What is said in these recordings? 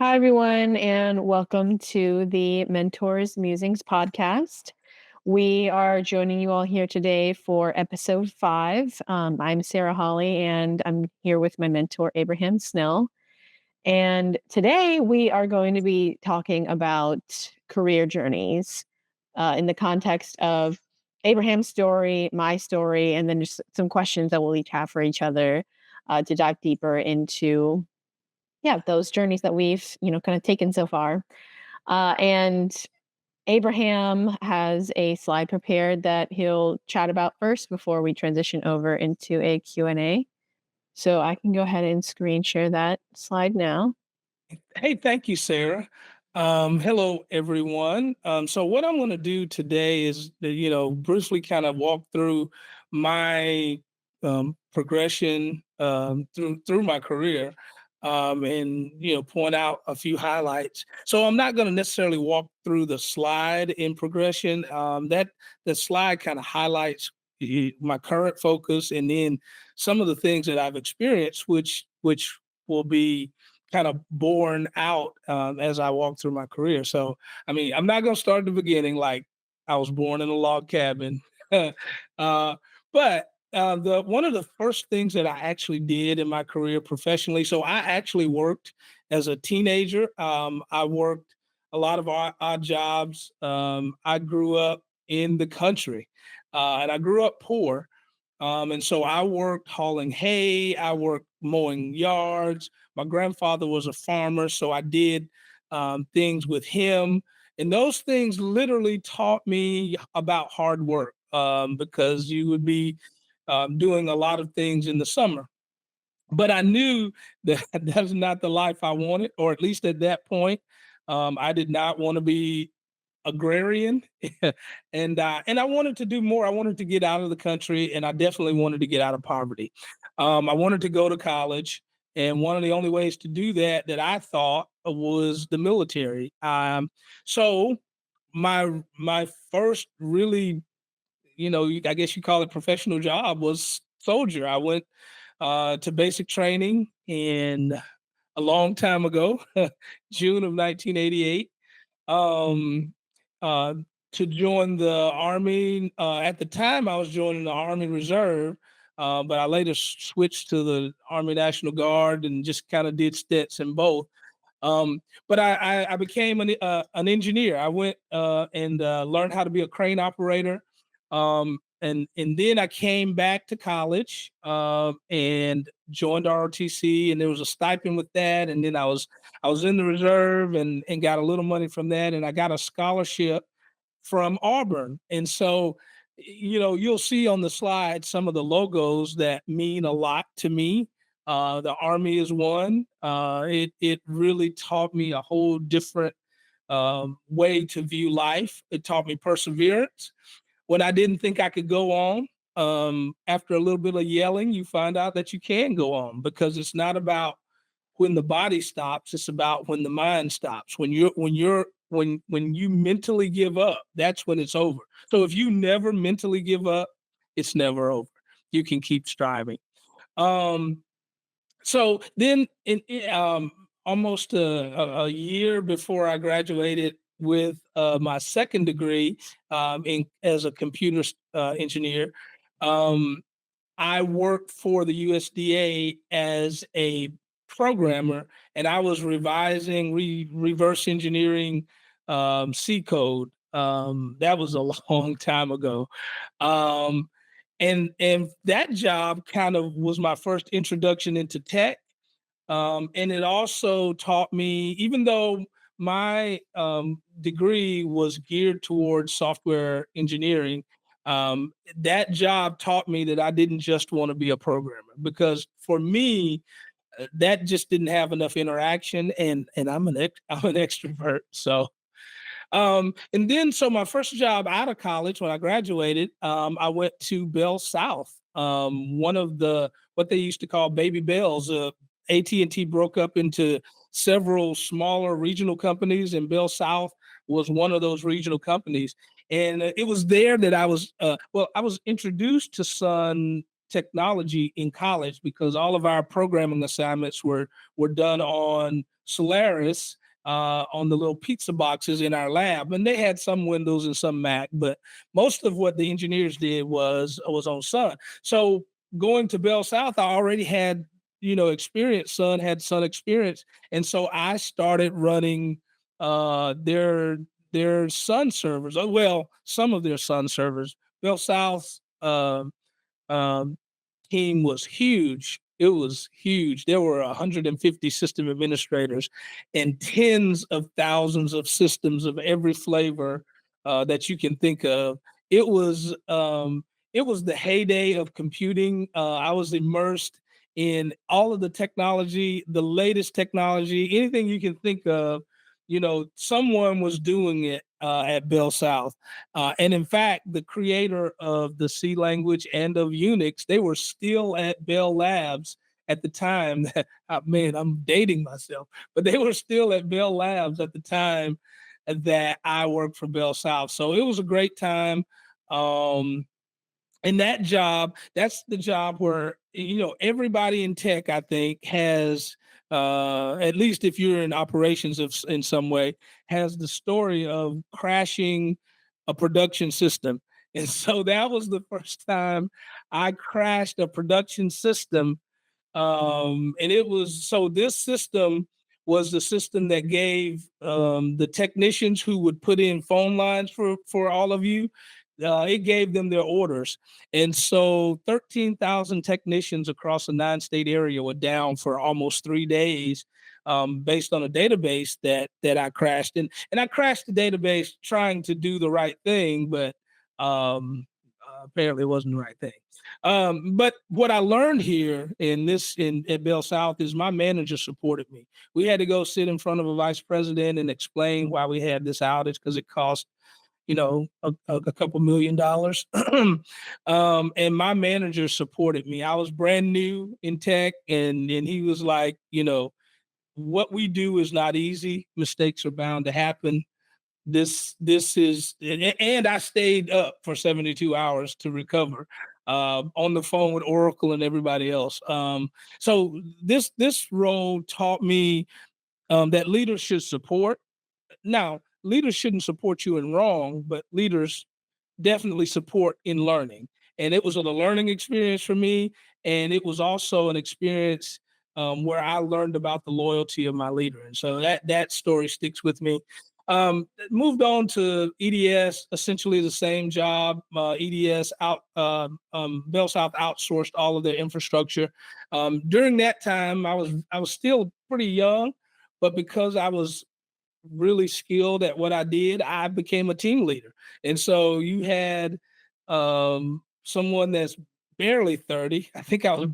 Hi, everyone, and welcome to the Mentors Musings podcast. We are joining you all here today for episode 5. I'm Sarah Holly, and I'm here with my mentor, Abraham Snell. And today we are going to be talking about career journeys in the context of Abraham's story, my story, and then just some questions that we'll each have for each other to dive deeper into those journeys that we've, kind of taken so far. And Abraham has a slide prepared that he'll chat about first before we transition over into a Q&A. So I can go ahead and screen share that slide now. Hey, thank you, Sarah. Hello, everyone. So what I'm going to do today is, briefly kind of walk through my progression through my career, and point out a few highlights. So I'm not going to necessarily walk through the slide in progression. That the slide kind of highlights my current focus, and then some of the things that I've experienced, which will be kind of born out as I walk through my career. So, I mean, I'm not going to start at the beginning like I was born in a log cabin, but the one of the first things that I actually did in my career professionally. So, I actually worked as a teenager. I worked a lot of odd jobs. I grew up in the country, and I grew up poor. And so I worked hauling hay, I worked mowing yards. My grandfather was a farmer, so I did things with him. And those things literally taught me about hard work because you would be doing a lot of things in the summer. But I knew that that's not the life I wanted, or at least at that point. I did not want to be agrarian and I wanted to do more. I wanted to get out of the country, and I definitely wanted to get out of poverty. I wanted to go to college, and one of the only ways to do that I thought was the military. So my first really, I guess you call it professional job, was soldier. I went to basic training in a long time ago, June of 1988, um, uh, to join the Army. At the time, I was joining the Army Reserve, but I later switched to the Army National Guard and just kind of did stints in both. But I became an engineer. I went and learned how to be a crane operator. And then I came back to college and joined ROTC, and there was a stipend with that. And then I was in the reserve and got a little money from that, and I got a scholarship from Auburn. And so, you'll see on the slide some of the logos that mean a lot to me. The Army is one. It really taught me a whole different way to view life. It taught me perseverance when I didn't think I could go on. After a little bit of yelling, you find out that you can go on, because it's not about when the body stops, it's about when the mind stops. When you mentally give up, that's when it's over. So if you never mentally give up, it's never over. You can keep striving. Um, so then, almost a year before I graduated with my second degree in as a computer engineer, um, I worked for the USDA as a programmer, and I was revising, reverse engineering C code. That was a long time ago. Um, and that job kind of was my first introduction into tech. And it also taught me, even though my degree was geared towards software engineering, that job taught me that I didn't just want to be a programmer, because for me, that just didn't have enough interaction, and I'm an extrovert. So and then, so my first job out of college, when I graduated, I went to Bell South, one of the what they used to call baby bells. AT&T broke up into several smaller regional companies, and Bell South was one of those regional companies. And it was there that I was introduced to Sun technology in college because all of our programming assignments were done on Solaris, on the little pizza boxes in our lab, and they had some Windows and some Mac, but most of what the engineers did was on Sun. So going to Bell South, I already had experience. Sun had Sun experience, and so I started running their Sun servers. Well, some of their Sun servers. Bell South. Um, Team was huge. It was huge. There were 150 system administrators and tens of thousands of systems of every flavor that you can think of. It was um, it was the heyday of computing. I was immersed in all of the technology, the latest technology, anything you can think of. Someone was doing it at Bell South. And in fact, the creator of the C language and of Unix, they were still at Bell Labs at the time. That, man, I'm dating myself, but they were still at Bell Labs at the time that I worked for Bell South. So it was a great time. Um, and that job, that's the job where everybody in tech, I think, has at least if you're in operations in some way, has the story of crashing a production system. And so that was the first time I crashed a production system. And it was so this system was the system that gave the technicians who would put in phone lines for all of you. It gave them their orders, and so 13,000 technicians across a 9-state area were down for almost 3 days, based on a database that I crashed. And I crashed the database trying to do the right thing, but apparently it wasn't the right thing. But what I learned here in at Bell South is my manager supported me. We had to go sit in front of a vice president and explain why we had this outage because it cost a couple $1 million. And my manager supported me. I was brand new in tech, and he was like, what we do is not easy. Mistakes are bound to happen. This is, and I stayed up for 72 hours to recover, on the phone with Oracle and everybody else. So this role taught me that leaders should support. Now, leaders shouldn't support you in wrong, but leaders definitely support in learning. And it was a learning experience for me. And it was also an experience where I learned about the loyalty of my leader. And so that story sticks with me. Moved on to EDS, essentially the same job. EDS Bell South outsourced all of their infrastructure. During that time, I was still pretty young, but because I was really skilled at what I did, I became a team leader. And so you had someone that's barely 30. I think I was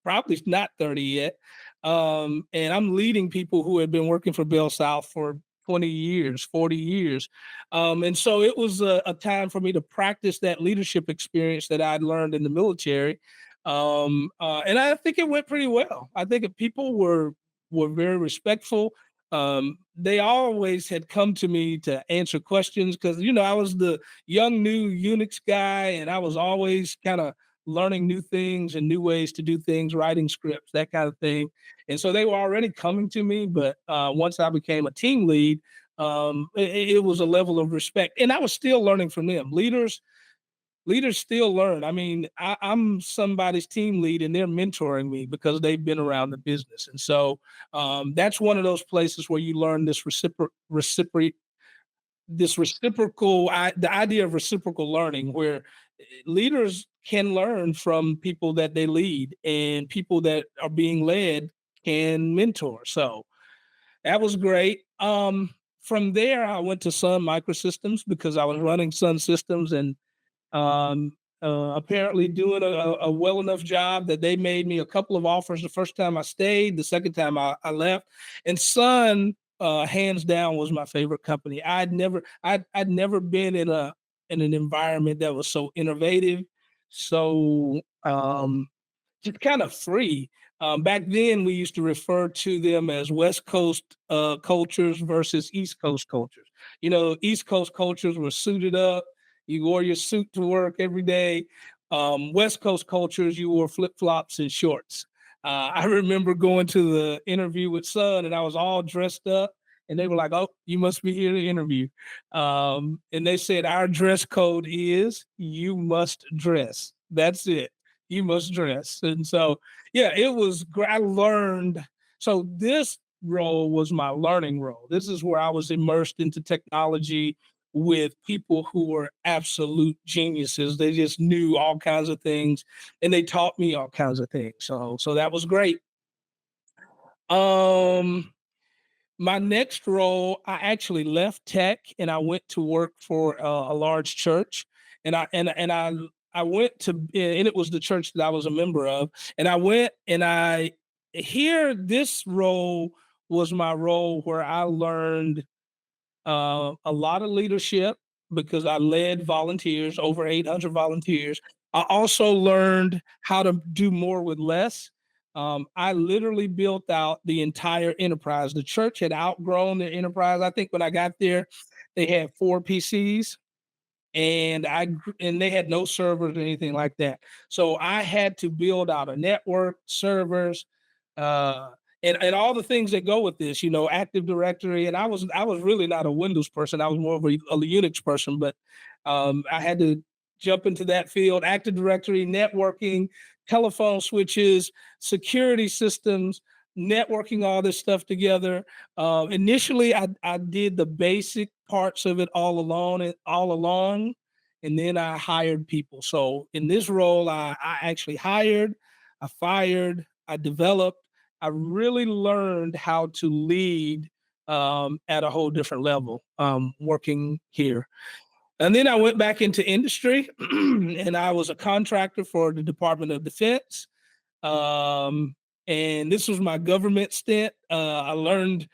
probably not 30 yet. And I'm leading people who had been working for Bell South for 20 years, 40 years. And so it was a time for me to practice that leadership experience that I'd learned in the military. And I think it went pretty well. I think people were very respectful. They always had come to me to answer questions because I was the young new Unix guy, and I was always kind of learning new things and new ways to do things, writing scripts, that kind of thing. And so they were already coming to me, but once I became a team lead, it was a level of respect, and I was still learning from them. Leaders still learn. I mean, I'm somebody's team lead and they're mentoring me because they've been around the business. And so that's one of those places where you learn the idea of reciprocal learning, where leaders can learn from people that they lead, and people that are being led can mentor. So that was great. From there, I went to Sun Microsystems because I was running Sun Systems, and apparently doing a well enough job that they made me a couple of offers the first time I stayed, the second time I left. And Sun, hands down, was my favorite company. I'd never been in an environment that was so innovative, so just kind of free. Back then, we used to refer to them as West Coast cultures versus East Coast cultures. East Coast cultures were suited up. You wore your suit to work every day. West Coast cultures, you wore flip flops and shorts. I remember going to the interview with Sun, and I was all dressed up, and they were like, "Oh, you must be here to interview." And they said, "Our dress code is you must dress. That's it. You must dress." And so, yeah, it was. I learned. So this role was my learning role. This is where I was immersed into technology with people who were absolute geniuses. They just knew all kinds of things and they taught me all kinds of things. So that was great. Um my next role, I actually left tech and I went to work for a large church, and I went to, and it was the church that I was a member of, and I went and I here this role was my role where I learned a lot of leadership because I led volunteers, over 800 volunteers. I also learned how to do more with less. I literally built out the entire enterprise. The church had outgrown their enterprise. I think when I got there, they had 4 PCs, and they had no servers or anything like that. So I had to build out a network, servers, uh, and all the things that go with this, Active Directory. And I was really not a Windows person. I was more of a Unix person, but I had to jump into that field. Active Directory, networking, telephone switches, security systems, networking all this stuff together. Initially, I did the basic parts of it all along, and then I hired people. So in this role, I actually hired, I fired, I developed. I really learned how to lead at a whole different level working here. And then I went back into industry, and I was a contractor for the Department of Defense. Um, and this was my government stint. I learned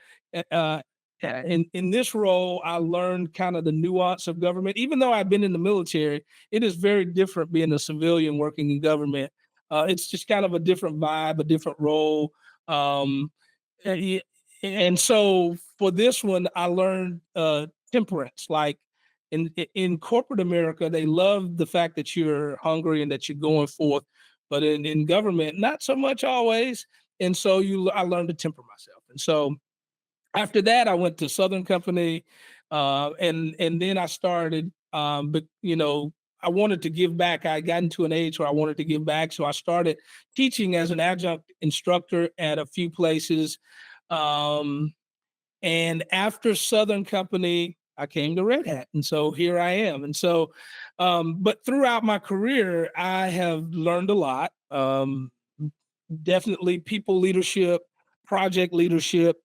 in this role, I learned kind of the nuance of government. Even though I've been in the military, it is very different being a civilian working in government. It's just kind of a different vibe, a different role. Um, and, and so for this one, I learned temperance. Like in corporate America, they love the fact that you're hungry and that you're going forth, but in government, not so much always. And so I learned to temper myself. And so after that, I went to Southern Company, and then I started. But I wanted to give back. I got into an age where I wanted to give back, so I started teaching as an adjunct instructor at a few places. Um, and after Southern Company, I came to Red Hat, and so here I am. And so, but throughout my career, I have learned a lot. Definitely people leadership, project leadership.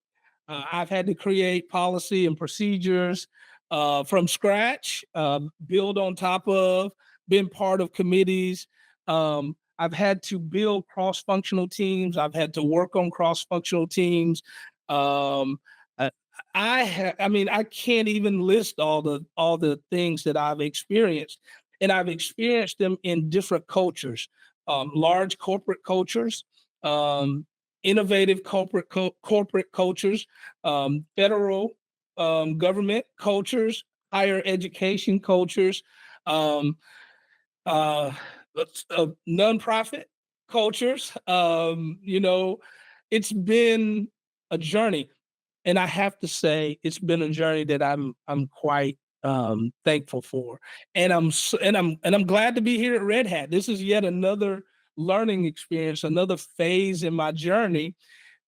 I've had to create policy and procedures from scratch, build on top of, been part of committees. I've had to build cross-functional teams. I've had to work on cross-functional teams. Um, uh, I mean, I can't even list all the things that I've experienced, and I've experienced them in different cultures, large corporate cultures, um, innovative corporate cultures, federal government cultures, higher education cultures, um, uh, nonprofit cultures. It's been a journey, and I have to say it's been a journey that I'm quite thankful for, and I'm glad to be here at Red Hat. This is yet another learning experience, another phase in my journey,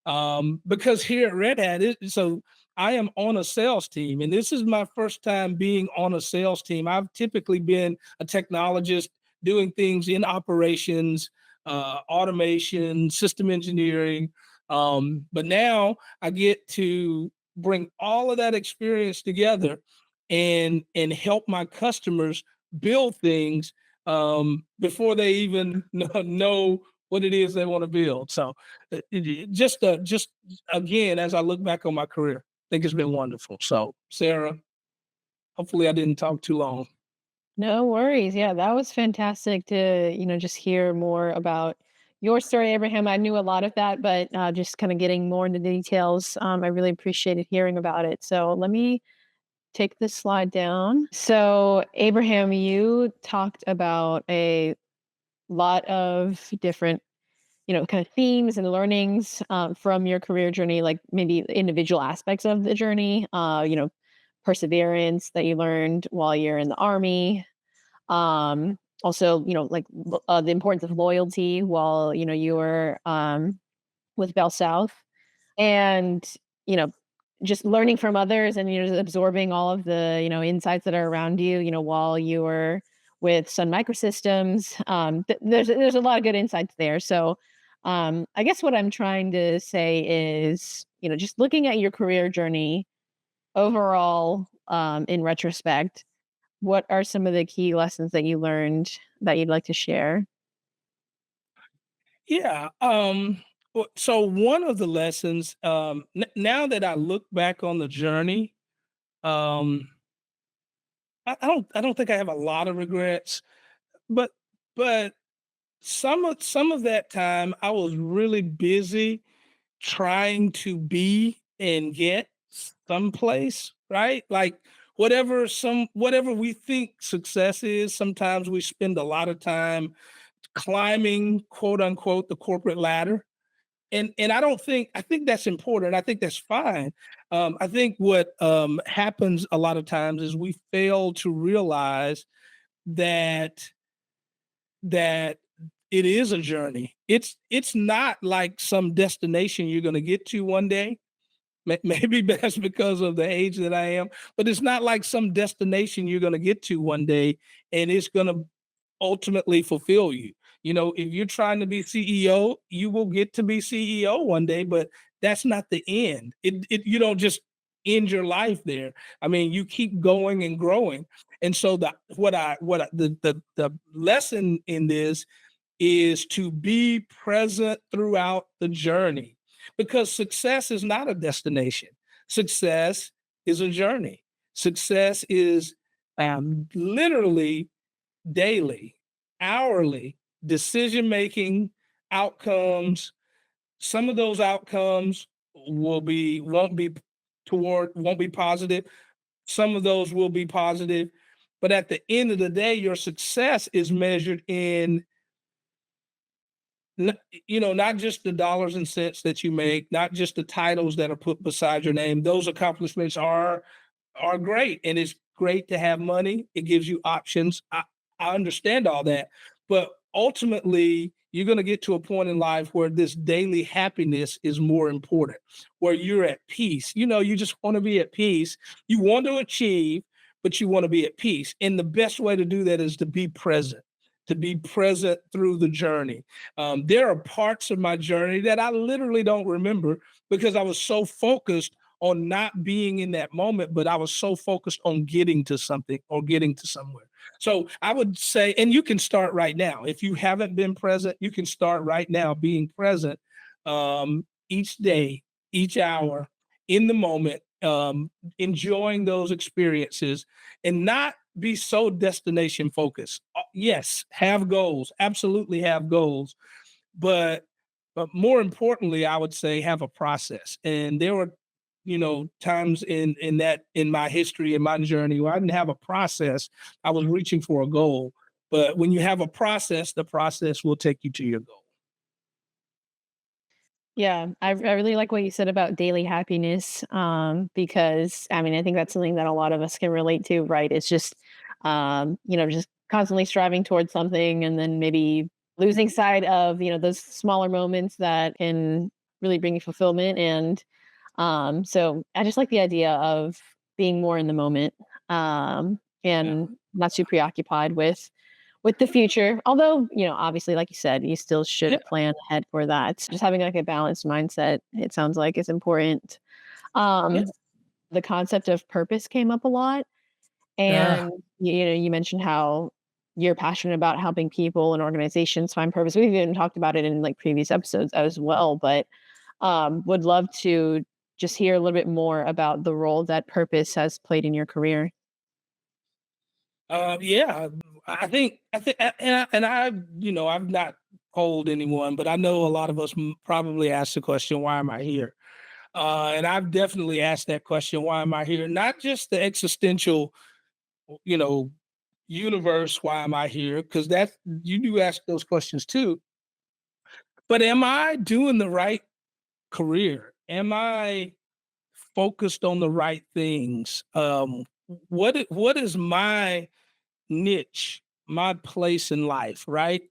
because here at Red Hat, so I am on a sales team, and this is my first time being on a sales team. I've typically been a technologist doing things in operations, automation, system engineering, but now I get to bring all of that experience together and help my customers build things before they even know what it is they want to build. So just again, as I look back on my career, I think it's been wonderful. So, Sarah, hopefully I didn't talk too long. No worries. Yeah, that was fantastic to, just hear more about your story, Abraham. I knew a lot of that, but just kind of getting more into the details, I really appreciated hearing about it. So let me take this slide down. So, Abraham, you talked about a lot of different, kind of themes and learnings from your career journey, like maybe individual aspects of the journey, perseverance that you learned while you're in the army. Also, like the importance of loyalty while, you were with Bell South. And, you know, just learning from others and, just absorbing all of the, insights that are around you, while you were with Sun Microsystems. There's a lot of good insights there. So, I guess what I'm trying to say is, just looking at your career journey overall, in retrospect, what are some of the key lessons that you learned that you'd like to share? Yeah. So one of the lessons, now that I look back on the journey, um, I don't think I have a lot of regrets, but but some of that time I was really busy trying to be and get someplace, right? Like whatever we think success is, sometimes we spend a lot of time climbing, quote unquote, the corporate ladder. And I think that's important. I think that's fine. I think what happens a lot of times is we fail to realize that that it is a journey. It's not like some destination you're going to get to one day. Maybe that's because of the age that I am, but it's not like some destination you're going to get to one day and it's going to ultimately fulfill you. If you're trying to be CEO, you will get to be CEO one day, but that's not the end. You don't just end your life there. I mean, you keep going and growing. And so the lesson in this is to be present throughout the journey, because success is not a destination. Success is a journey. Success is literally daily, hourly decision making outcomes. Some of those outcomes won't be positive. Some of those will be positive. But at the end of the day, your success is measured in not just the dollars and cents that you make, not just the titles that are put beside your name. Those accomplishments are great, and it's great to have money. It gives you options. I understand all that, but ultimately, you're going to get to a point in life where this daily happiness is more important, where you're at peace. You just want to be at peace. You want to achieve, but you want to be at peace. And the best way to do that is to be present through the journey. There are parts of my journey that I literally don't remember because I was so focused on not being in that moment, but I was so focused on getting to something or getting to somewhere. So I would say, and you can start right now. If you haven't been present, you can start right now being present, each day, each hour, in the moment, enjoying those experiences and not be so destination focused. Yes, have goals, absolutely have goals, but more importantly, I would say have a process. And there were, times in my history, in my journey, where I didn't have a process. I was reaching for a goal. But when you have a process, the process will take you to your goal. Yeah, I really like what you said about daily happiness, because I mean, I think that's something that a lot of us can relate to, right? It's just, just constantly striving towards something and then maybe losing sight of, those smaller moments that can really bring you fulfillment. And so I just like the idea of being more in the moment, Yeah. and not too preoccupied with the future. Although, obviously, like you said, you still Yeah. should plan ahead for that. Just having like a balanced mindset, it sounds like is important. Yeah. Um, the concept of purpose came up a lot. Yeah. And you mentioned how you're passionate about helping people and organizations find purpose. We've even talked about it in like previous episodes as well, but would love to just hear a little bit more about the role that purpose has played in your career. Yeah, I've not polled anyone, but I know a lot of us probably ask the question, "Why am I here?" And I've definitely asked that question, "Why am I here?" Not just the existential, you know, universe, why am I here? Because that's you do ask those questions too. But am I doing the right career? Am I focused on the right things? What is my niche, my place in life, right?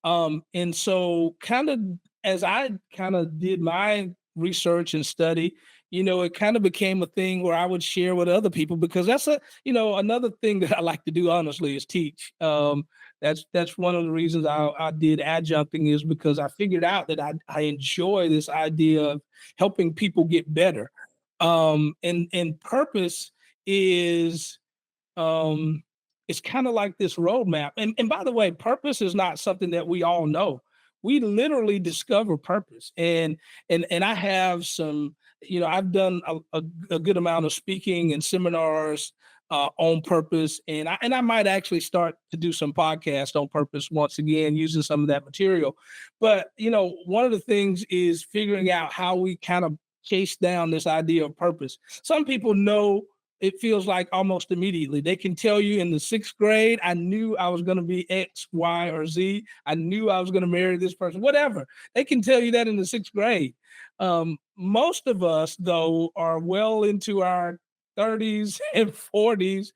And so kind of as I kind of did my research and study, it kind of became a thing where I would share with other people because that's another thing that I like to do honestly is teach. That's one of the reasons I did adjuncting is because I figured out that I enjoy this idea of helping people get better. And purpose is um it's kind of like this roadmap. And by the way, purpose is not something that we all know. We literally discover purpose. And I have some, I've done a good amount of speaking and seminars on purpose. And I might actually start to do some podcasts on purpose once again, using some of that material. But one of the things is figuring out how we kind of chase down this idea of purpose. Some people know it feels like almost immediately. They can tell you in the sixth grade, I knew I was going to be X, Y, or Z. I knew I was going to marry this person, whatever. They can tell you that in the sixth grade. Most of us, though, are well into our 30s and 40s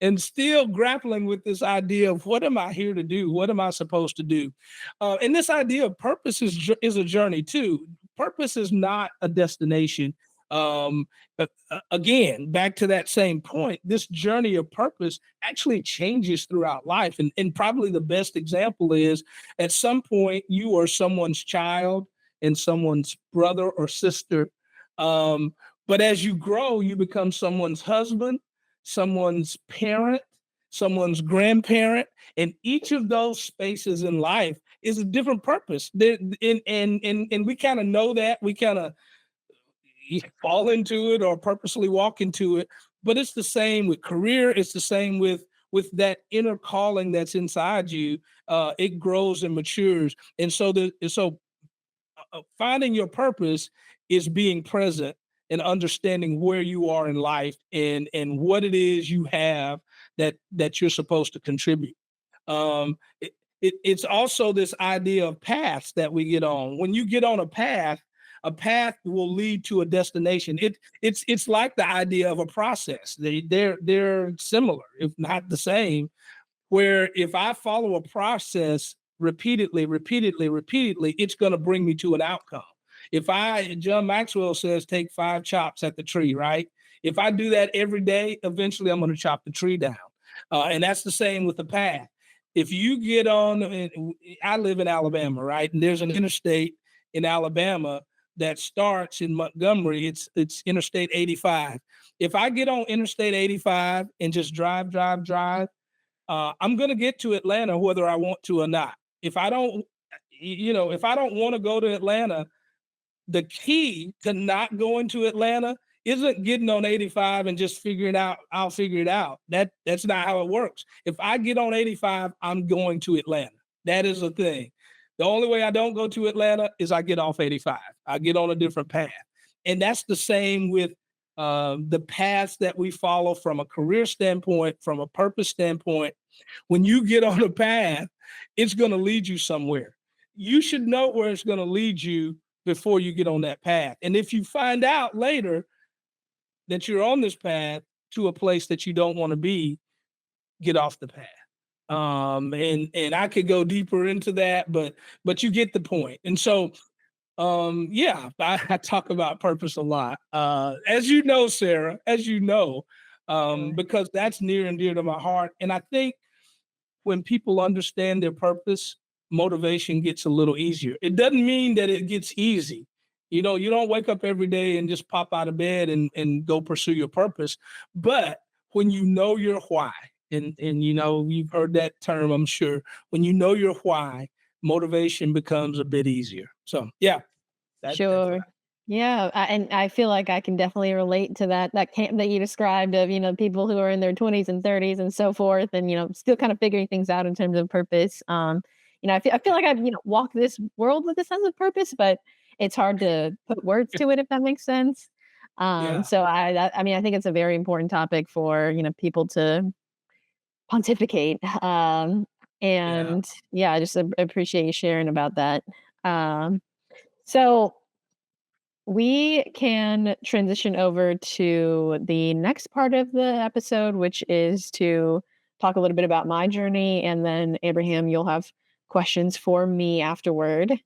and still grappling with this idea of what am I here to do? What am I supposed to do? And this idea of purpose is a journey too. Purpose is not a destination. But again, back to that same point, this journey of purpose actually changes throughout life. And probably the best example is at some point you are someone's child and someone's brother or sister. Um, but as you grow, you become someone's husband, someone's parent, someone's grandparent, and each of those spaces in life is a different purpose. And we kind of know that. We kind of fall into it or purposely walk into it. But it's the same with career. It's the same with that inner calling that's inside you. It grows and matures, and so finding your purpose is being present and understanding where you are in life and what it is you have that you're supposed to contribute. Um, it, it's also this idea of paths that we get on. When you get on a path will lead to a destination. It's like the idea of a process. They're similar, if not the same, where if I follow a process repeatedly, repeatedly, repeatedly, it's going to bring me to an outcome. If John Maxwell says, take 5 chops at the tree, right? If I do that every day, eventually I'm going to chop the tree down. And that's the same with the path. If you get on, I live in Alabama, right? And there's an interstate in Alabama that starts in Montgomery. It's Interstate 85. If I get on Interstate 85 and just drive, drive, drive, I'm going to get to Atlanta whether I want to or not. If I don't, if I don't want to go to Atlanta, the key to not going to Atlanta isn't getting on 85 and just figuring out I'll figure it out. That's not how it works. If I get on 85, I'm going to Atlanta. That is a thing. The only way I don't go to Atlanta is I get off 85. I get on a different path. And that's the same with the paths that we follow from a career standpoint, from a purpose standpoint. When you get on a path, it's going to lead you somewhere. You should know where it's going to lead you before you get on that path. And if you find out later that you're on this path to a place that you don't want to be, get off the path. And I could go deeper into that, but you get the point. And so yeah, I talk about purpose a lot. As you know, Sarah, as you know, Sure. because that's near and dear to my heart. And I think when people understand their purpose, motivation gets a little easier. It doesn't mean that it gets easy. You don't wake up every day and just pop out of bed and go pursue your purpose. But when you know your why, and you've heard that term, I'm sure. When you know your why, motivation becomes a bit easier. So yeah, that's what Sure. Yeah, and I feel like I can definitely relate to that camp that you described of, people who are in their 20s and 30s and so forth and, still kind of figuring things out in terms of purpose. I feel like I've, walked this world with a sense of purpose, but it's hard to put words to it if that makes sense. yeah. So I mean, I think it's a very important topic for, people to pontificate. Yeah. And yeah, I just appreciate you sharing about that. Um, so we can transition over to the next part of the episode, which is to talk a little bit about my journey. And then, Abraham, you'll have questions for me afterward.